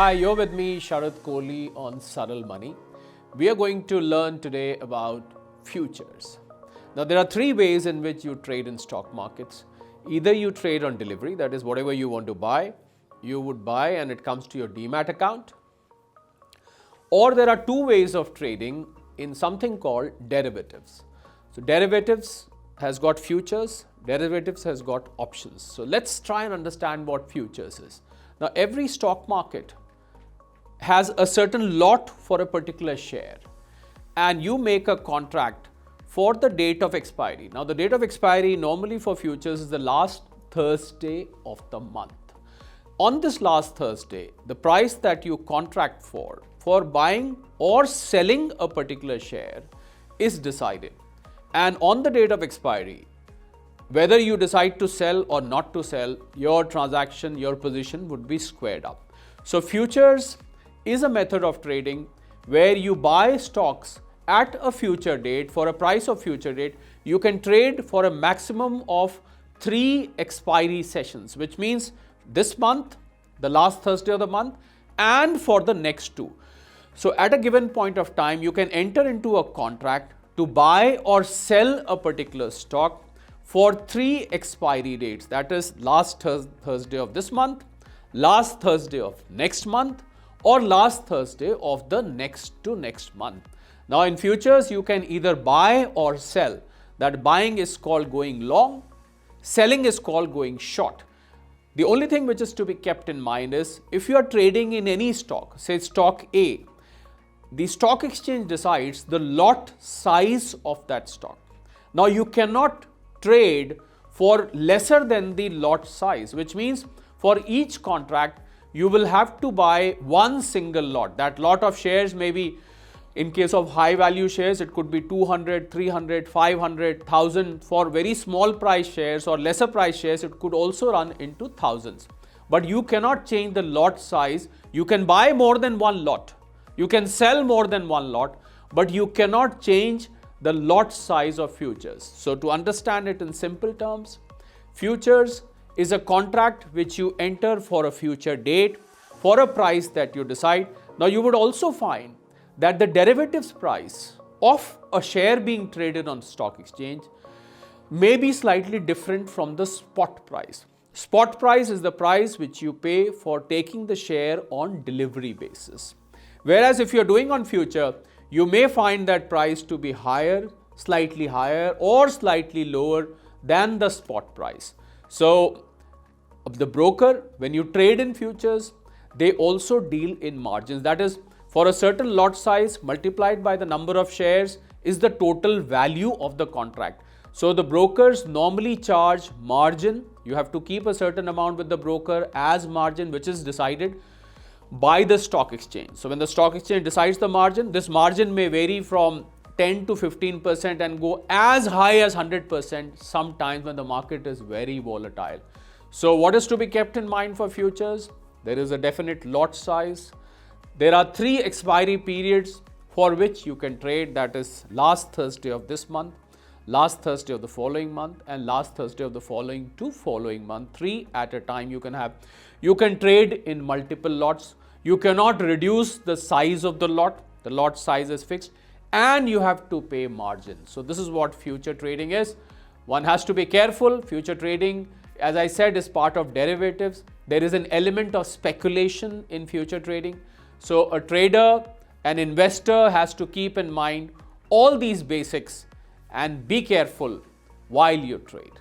Hi, you're with me, Sharath Kohli, on Subtle Money. We are going to learn today about futures. Now, there are three ways in which you trade in stock markets. Either you trade on delivery, that is, whatever you want to buy, you would buy and it comes to your demat account. Or there are two ways of trading in something called derivatives. So, derivatives has got futures, derivatives has got options. So, let's try and understand what futures is. Now, every stock market has a certain lot for a particular share, and you make a contract for the date of expiry. Now, the date of expiry normally for futures is the last Thursday of the month. On this last Thursday, the price that you contract for buying or selling a particular share is decided. And on the date of expiry, whether you decide to sell or not to sell, your transaction, your position would be squared up. So, futures is a method of trading where you buy stocks at a future date for a price of future date. You can trade for a maximum of 3 expiry sessions, which means this month, the last Thursday of the month, and for the next 2. So, at a given point of time, you can enter into a contract to buy or sell a particular stock for 3 expiry dates, that is last Thursday of this month, last Thursday of next month, or last Thursday of the next to next month. Now, in futures, you can either buy or sell. That buying is called going long, selling is called going short. The only thing which is to be kept in mind is if you are trading in any stock, say stock A, the stock exchange decides the lot size of that stock. Now, you cannot trade for lesser than the lot size, which means for each contract, you will have to buy one single lot. That lot of shares may be, in case of high value shares, it could be 200, 300, 500, 1000. For very small price shares or lesser price shares, it could also run into thousands. But you cannot change the lot size. You can buy more than one lot. You can sell more than one lot, but you cannot change the lot size of futures. So, to understand it in simple terms, futures is a contract which you enter for a future date for a price that you decide. Now, you would also find that the derivatives price of a share being traded on stock exchange may be slightly different from the spot price. Spot price is the price which you pay for taking the share on delivery basis. Whereas if you're doing on future, you may find that price to be higher, slightly higher, or slightly lower than the spot price. So, the broker, when you trade in futures, they also deal in margins. That is, for a certain lot size multiplied by the number of shares is the total value of the contract. So, the brokers normally charge margin. You have to keep a certain amount with the broker as margin, which is decided by the stock exchange. So, when the stock exchange decides the margin, this margin may vary from 10 to 15% and go as high as 100% sometimes when the market is very volatile. So, what is to be kept in mind for futures? There is a definite lot size. There are 3 expiry periods for which you can trade, that is last Thursday of this month, last Thursday of the following month, and last Thursday of the following month. 3 at a time you can have. You can trade in multiple lots. You cannot reduce the size of the lot size is fixed, and you have to pay margin. So, this is what future trading is. One has to be careful. Future trading, as I said, is part of derivatives. There is an element of speculation in future trading. So, a trader, an investor has to keep in mind all these basics and be careful while you trade.